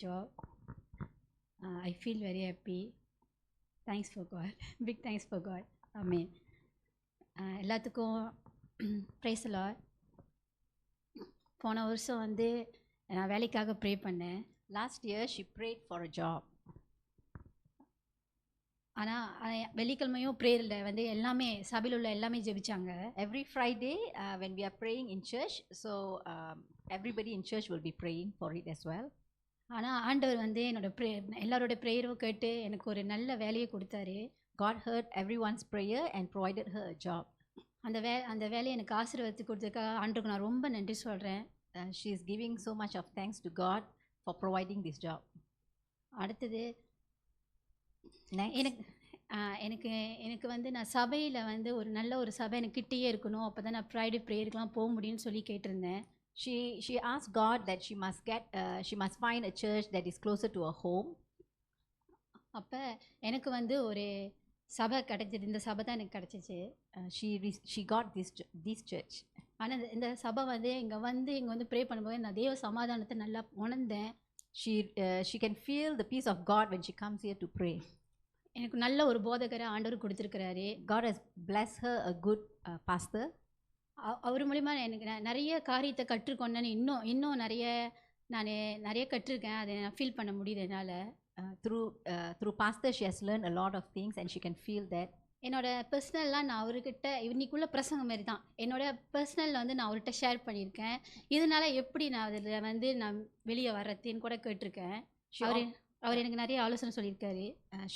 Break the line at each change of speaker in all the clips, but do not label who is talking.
job. I feel very happy. Thanks for God. Big thanks for God. Amen. எல்லாத்துக்கும் price Lord. போன வருஷம் வந்து நான் வேலைக்காக ப்ரே பண்ணேன்.
Last year she prayed for a job.
ஆனால் வெள்ளிக்கிழமையும் ப்ரேயரில் வந்து எல்லாமே சபையில் உள்ள எல்லாமே ஜெபிச்சாங்க.
Every Friday when we are praying in church, so everybody in church will be praying for it as well.
ஆனால் ஆண்டவர் வந்து எல்லாரோட ப்ரேயரும் கேட்டு எனக்கு ஒரு நல்ல வேலையை கொடுத்தாரு.
God heard everyone's prayer and provided her a job.
அந்த வேலையை எனக்கு ஆசீர்வாதத்துக்கு கொடுத்ததுக்காக ஆண்டவருக்கு நான் ரொம்ப நன்றி சொல்கிறேன்.
She is giving so much of thanks to God for providing this job.
அடுத்தது எனக்கு வந்து நான் சபையில் வந்து ஒரு நல்ல ஒரு சபை எனக்கு கிட்டேயே இருக்கணும், அப்போ தான் நான் ஃப்ரைடே ப்ரேயருக்குலாம் போக முடியும்னு சொல்லி கேட்டிருந்தேன்.
She asked God that she must find a church that is closer to her home.
அப்போ எனக்கு வந்து ஒரு சபை கிடைச்சிது. இந்த சபை தான் எனக்கு கிடச்சிச்சு.
She got this church.
ஆனால் இந்த சபை வந்து இங்கே வந்து ப்ரே பண்ணும்போது நான் தேவ சமாதானத்தை நல்லா உணர்ந்தேன்.
She can feel the peace of God when she comes here to pray.
எனக்கு நல்ல ஒரு போதகரை ஆண்டவர் கொடுத்துருக்கிறாரு.
God has blessed her a good pastor.
அவர் மூலிமா எனக்கு நிறைய காரியத்தை கற்றுக்கொண்டேன்னு இன்னும் நிறைய கற்றுருக்கேன். அதை நான் ஃபீல் பண்ண முடியுது என்னால்.
Through pastor she has learned a lot of things and she can feel that.
என்னோட பர்சனல்லாம் நான் அவர்கிட்ட இன்னைக்குள்ள பிரசங்கம் மாதிரி தான் என்னோட பர்சனலில் வந்து நான் அவர்கிட்ட ஷேர் பண்ணியிருக்கேன். இதனால எப்படி நான் அதில் வந்து நான் வெளியே வர்றதுன்னு கூட கேட்டிருக்கேன். அவர் எனக்கு நிறைய ஆலோசனை சொல்லியிருக்காரு.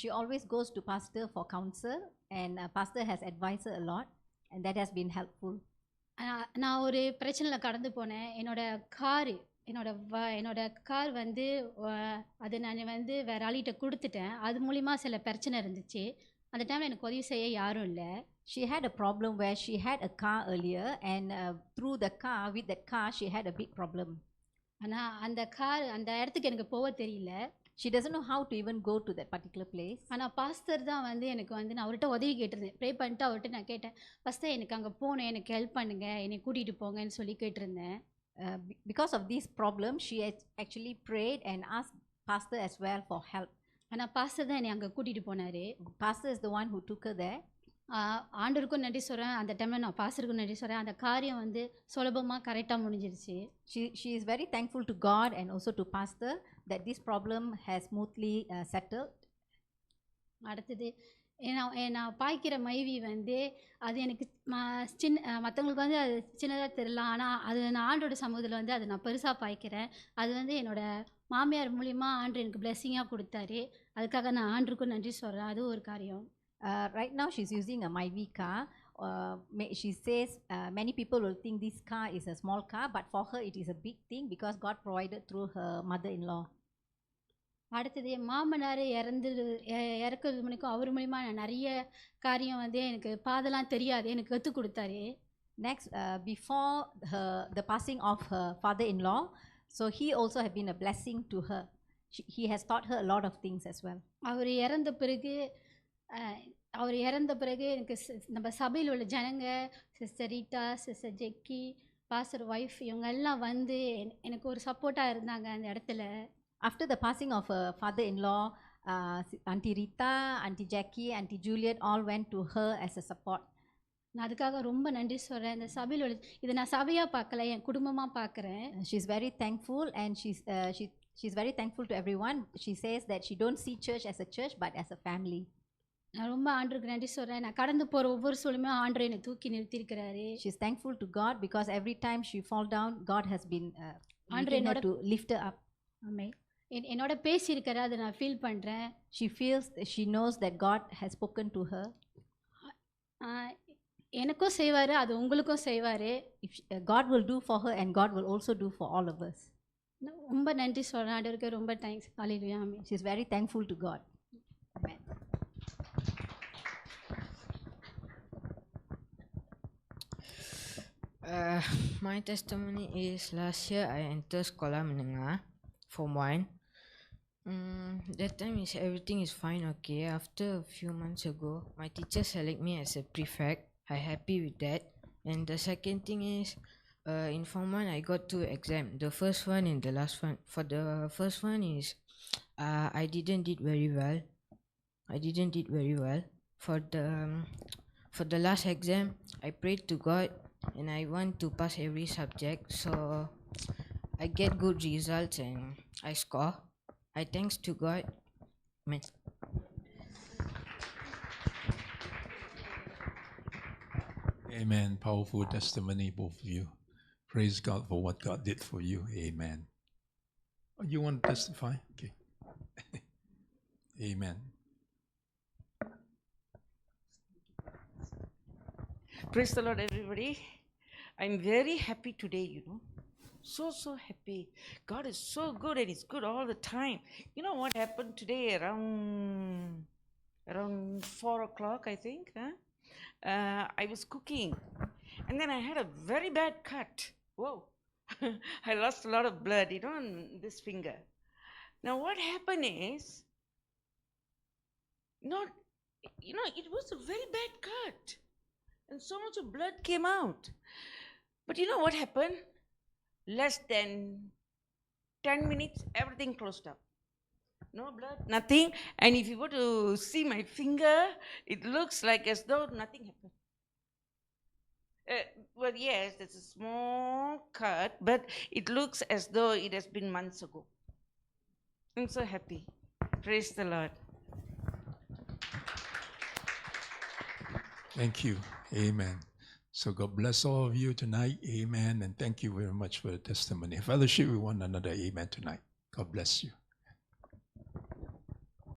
She always goes to pastor for counsel and pastor has advised her a lot and that has been helpful.
நான் ஒரு பிரச்சனையில் கடந்து போனேன். என்னோட கார் வந்து அது நான் வந்து வேறு ஆளிகிட்ட கொடுத்துட்டேன். அது மூலிமா சில பிரச்சனை இருந்துச்சு. அந்த டைமில் எனக்கு உதவி செய்ய யாரும் இல்லை.
She had a problem where she had a car earlier and with that car she had a big problem.
ஆனால் அந்த இடத்துக்கு எனக்கு போக தெரியல.
She doesn't know how to even go to that particular place.
ஆனால் பாஸ்டர் தான் வந்து எனக்கு வந்து நான் அவர்கிட்ட உதவி கேட்டிருந்தேன். ப்ரே பண்ணிட்டு அவர்கிட்ட நான் கேட்டேன், பாஸ்டர் எனக்கு அங்கே போனேன், எனக்கு ஹெல்ப் பண்ணுங்கள், என்னை கூட்டிகிட்டு போங்கன்னு சொல்லி கேட்டிருந்தேன்.
Because of this problem she actually prayed and asked pastor as well for help.
ஆனால் பாஸ்டர் தான் என்னை அங்கே கூட்டிகிட்டு போனார்.
Pastor is the one who took her there.
ஆண்டவருக்கும் நன்றி சொல்கிறேன். அந்த டைமில் நான் பாஸ்டருக்கும் நன்றி சொல்கிறேன். அந்த காரியம் வந்து சுலபமாக கரெக்டாக முடிஞ்சிருச்சு.
She is very thankful to God and also to pastor that this problem has smoothly settled.
அடுத்தது நான் பாய்க்கிற மைவி வந்து அது எனக்கு மற்றவங்களுக்கு வந்து அது சின்னதாக தெரியலாம். ஆனால் அது நான் ஆண்டோட சமூகத்தில் வந்து அது நான் பெருசாக பாய்க்கிறேன். அது வந்து என்னோடய மாமியார் மூலிமா ஆண்டு எனக்கு பிளெஸ்ஸிங்காக கொடுத்தாரு. அதுக்காக நான் ஆண்டுக்கும் நன்றி சொல்கிறேன். அது ஒரு காரியம்.
Right now she's using a Myvi car. She says many people will think this car is a small car, but for her it is a big thing because God provided through her mother-in-law.
அடுத்தது மாமனார் இறக்குறது முன்னுக்கும் அவர் மூலிமா நான் நிறைய காரியம் வந்து எனக்கு பாதெல்லாம் தெரியாது, எனக்கு கற்றுக் கொடுத்தாரு.
Next, before the passing of her father-in-law, so he also have been a blessing to her. He has taught her a lot of things as well.
அவர் இறந்த பிறகு எனக்கு நம்ம சபையில் உள்ள ஜனங்க, sister Rita, sister Jackie, pastor wife இவங்க எல்லாம் வந்து எனக்கு ஒரு சப்போர்ட்டாக இருந்தாங்க அந்த இடத்துல.
After the passing of her father-in-law, Auntie Rita, Auntie Jackie, Auntie Juliet all went to her as a support.
நான் அதுக்காக ரொம்ப நன்றி சொல்கிறேன். இந்த சபையில் உள்ள இதை நான் சபையாக பார்க்கல, என் குடும்பமாக பார்க்குறேன்.
She is very thankful and she's very thankful to everyone. She says that she don't see church as a church but as a family.
நான் ரொம்ப ஆண்டவருக்கு நன்றி சொல்கிறேன். நான் கடந்து போகிற ஒவ்வொரு சூழ்நிலையுமே ஆண்டவர் என்னை தூக்கி நிறுத்தியிருக்கிறாரு.
She is thankful to God because every time she fall down, God has been
ஆண்டவர் என்னோட
to lift her up.
ஆமென். என்னோட பேசியிருக்கிற அதை நான் ஃபீல் பண்ணுறேன்.
She knows that God has spoken to her.
எனக்கும் செய்வார், அது உங்களுக்கும் செய்வார்.
God will do for her and God will also do for all of us.
ரொம்ப நன்றி சொல்கிறேன் ஆண்டவருக்கு. ரொம்ப thanks. Hallelujah. Amen.
She is very thankful to God. Amen.
My testimony is last year I entered Sekolah Menengah Form 1. That time everything is fine, okay. After a few months ago, my teacher select me as a prefect. I happy with that. And the second thing is in Form 1, I got 2 exams. The first one and the last one. For the first one is, I didn't did very well. For the last exam, I prayed to God and I want to pass every subject. So I get good results and I score. I thanks to God. Amen.
Amen. Powerful testimony, both of you. Praise God for what God did for you. Amen. Oh, you want to testify? Okay. Amen.
Praise the Lord, everybody. I'm very happy today, So happy. God is so good and He's good all the time. You know what happened today around 4 o'clock, I think? I was cooking and then I had a very bad cut. Whoa. I lost a lot of blood, on this finger. Now, what happened is, it was a very bad cut. And so much of blood came out. But you know what happened? Less than 10 minutes, everything closed up. No blood, nothing. And if you were to see my finger, it looks like as though nothing happened. Well, yes, it's a small cut, but it looks as though it has been months ago. I'm so happy. Praise the Lord.
Thank you. Amen. So God bless all of you tonight. Amen. And thank you very much for the testimony. Fellowship with one another. Amen tonight. God bless you.